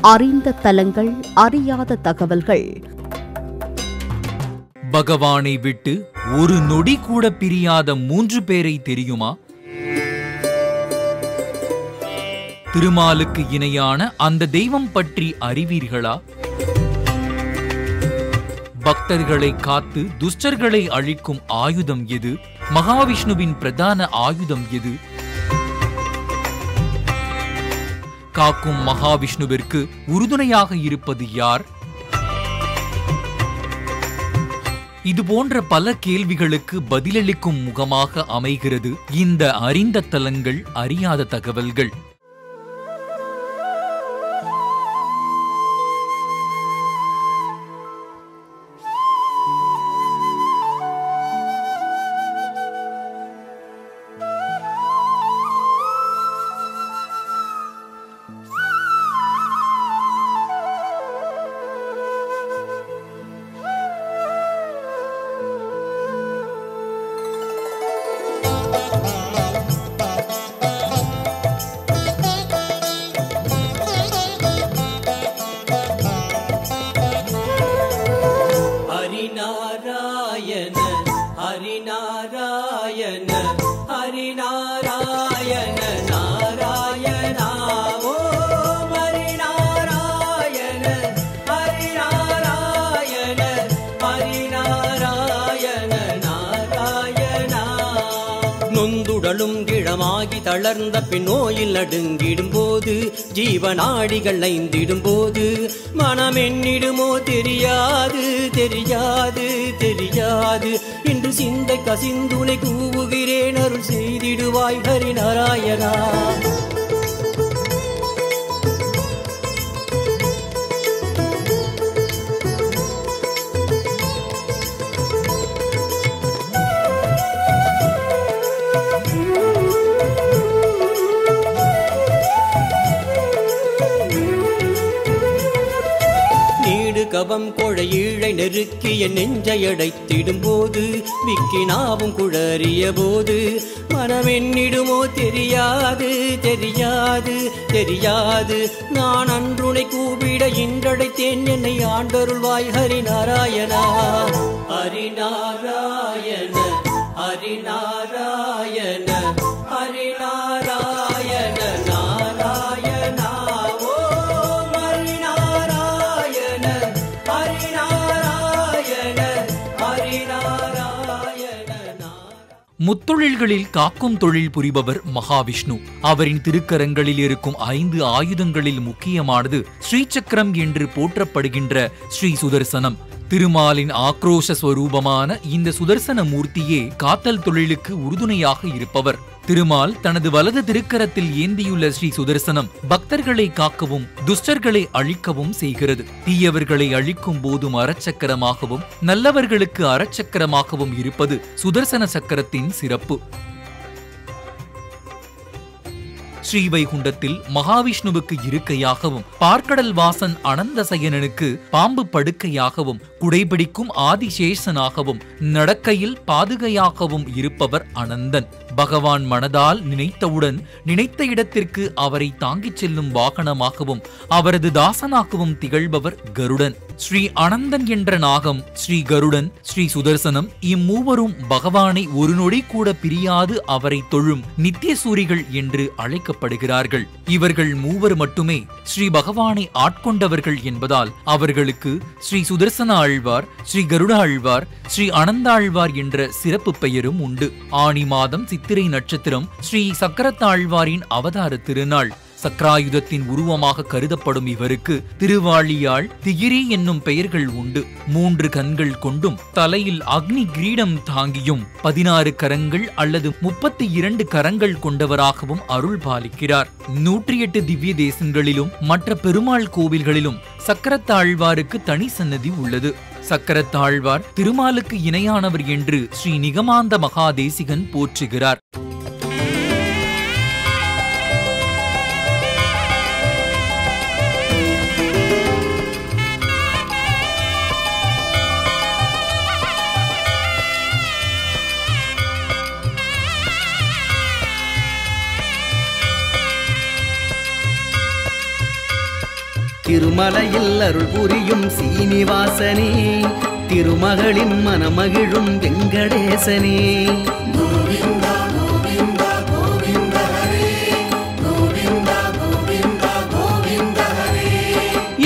அறிந்த தலங்கள், அறியாத தகவல்கள். பகவானை விட்டு ஒரு நொடி கூட பிரியாத 3 பேரை தெரியுமா? திருமாலுக்கு இணையான அந்த தெய்வம் பற்றி அறிவீர்களா? பக்தர்களை காத்து துஷ்டர்களை அழிக்கும் ஆயுதம் எது? மகாவிஷ்ணுவின் பிரதான ஆயுதம் எது? காக்கும் மகாவிஷ்ணுவிற்கு உறுதுணையாக இருப்பது யார்? இதுபோன்ற பல கேள்விகளுக்கு பதிலளிக்கும் முகமாக அமைகிறது இந்த அறிந்த தலங்கள், அறியாத தகவல்கள். நொந்துடலும் கிழமாகி தளர்ந்த பின் நோயில் நடுங்கிடும் போது, ஜீவநாடிகள் ஐந்திடும் போது, மனம் என்னிடுமோ தெரியாது தெரியாது தெரியாது. இன்று சிந்தை கசிந்துனை கூவுகிறேன், அருள் செய்திடுவாய் ஹரிநாராயணா. கவம் கொழையீழை நெருக்கிய நெஞ்சை அடைத்திடும் போது, விக்கினாவும் குழறிய போது, மனமென்னிடுமோ தெரியாது தெரியாது தெரியாது. நான் அன்றுனை கூப்பிட இன்றடைத்தேன், என்னை ஆண்டருள்வாய் ஹரிநாராயணா. ஹரிநாராயண ஹரிநாராயண ஹரிநாராயண நாராயணா. முத்தொழில்களில் காக்கும் தொழில் புரிபவர் மகாவிஷ்ணு. அவரின் திருக்கரங்களில் இருக்கும் 5 ஆயுதங்களில் முக்கியமானது ஸ்ரீசக்கரம் என்று போற்றப்படுகின்ற ஸ்ரீ சுதர்சனம். திருமாலின் ஆக்ரோஷ ஸ்வரூபமான இந்த சுதர்சன மூர்த்தியே காத்தல் தொழிலுக்கு உறுதுணையாக இருப்பவர். திருமால் தனது வலது திருக்கரத்தில் ஏந்தியுள்ள ஸ்ரீ சுதர்சனம் பக்தர்களை காக்கவும் துஷ்டர்களை அழிக்கவும் செய்கிறது. தீயவர்களை அழிக்கும் போதும் அறச்சக்கரமாகவும் நல்லவர்களுக்கு அறச்சக்கரமாகவும் இருப்பது சுதர்சன சக்கரத்தின் சிறப்பு. ஸ்ரீவைகுண்டத்தில் மகாவிஷ்ணுவுக்கு இருக்கையாகவும், பார்க்கடல் வாசன் அனந்தசயனனுக்கு பாம்பு படுக்கையாகவும், குடைபிடிக்கும் ஆதிசேஷனாகவும், நடக்கையில் பாதுகையாகவும் இருப்பவர் அனந்தன். பகவான் மனதால் நினைத்தவுடன் நினைத்த இடத்திற்கு அவரை தாங்கிச் செல்லும் வாகனமாகவும் அவரது தாசனாகவும் திகழ்பவர் கருடன். ஸ்ரீ அனந்தன் என்ற நாகம், ஸ்ரீ கருடன், ஸ்ரீ சுதர்சனம் இம்மூவரும் பகவானை ஒரு நொடி கூட பிரியாது அவரை தொழும் நித்தியசூரிகள் என்று அழைக்கப்படுகிறார்கள். இவர்கள் மூவர் மட்டுமே ஸ்ரீ பகவானை ஆட்கொண்டவர்கள் என்பதால் அவர்களுக்கு ஸ்ரீ சுதர்சன ஆழ்வார், ஸ்ரீ கருட ஆழ்வார், ஸ்ரீ அனந்த ஆழ்வார் என்ற சிறப்பு பெயரும் உண்டு. ஆனி மாதம் சித்திரை நட்சத்திரம் ஸ்ரீ சக்கரத்தாழ்வாரின் அவதார திருநாள். சக்கராயுதத்தின் உருவமாக கருதப்படும் இவருக்கு திருவாளியாள், திகிரி என்னும் பெயர்கள் உண்டு. 3 கண்கள் கொண்டும் தலையில் அக்னி கிரீடம் தாங்கியும் 16 கரங்கள் அல்லது 32 கரங்கள் கொண்டவராகவும் அருள் பாலிக்கிறார். 108 திவ்ய தேசங்களிலும் மற்ற பெருமாள் கோவில்களிலும் சக்கரத்தாழ்வாருக்கு தனி சன்னதி உள்ளது. சக்கரத்தாழ்வார் திருமாலுக்கு இணையானவர் என்று ஸ்ரீ நிகமாந்த மகாதேசிகன் போற்றுகிறார். திருமலையில் அருள் புரியும் சீனிவாசனே, திருமகளின் மனமகிழும் வெங்கடேசனே.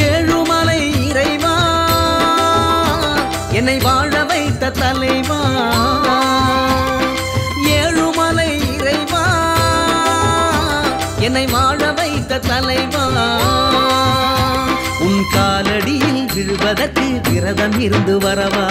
ஏழுமலை இறைவா, என்னை வாழ வைத்த தலைவா, ஏழுமலை இறைவா, என்னை வாழ வைத்த தலைவா, உன் காலடியில் விழுவதற்கு விரதம் இருந்து வரவா,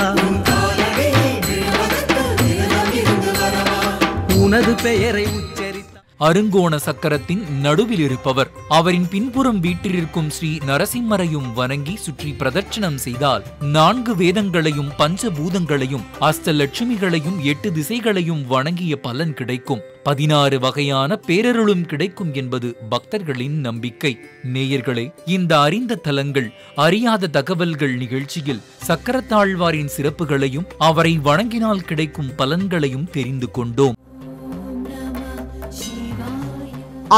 உனது பெயரை உச்சரித்த அருங்கோண சக்கரத்தின் நடுவில் இருப்பவர். அவரின் பின்புறம் வீட்டிலிருக்கும் ஸ்ரீ நரசிம்மரையும் வணங்கி சுற்றி பிரதட்சணம் செய்தால் 4 வேதங்களையும் பஞ்சபூதங்களையும் அஷ்டலட்சுமிகளையும் 8 திசைகளையும் வணங்கிய பலன் கிடைக்கும். 16 வகையான பேரருளும் கிடைக்கும் என்பது பக்தர்களின் நம்பிக்கை. நேயர்களே, இந்த அறிந்த தலங்கள் அறியாத தகவல்கள் நிகழ்ச்சியில் சக்கரத்தாழ்வாரின் சிறப்புகளையும் அவரை வணங்கினால் கிடைக்கும் பலன்களையும் தெரிந்து கொண்டோம்.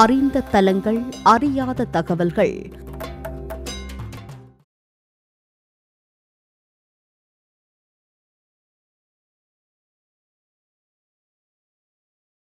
அறிந்த தலங்கள் அறியாத தகவல்கள்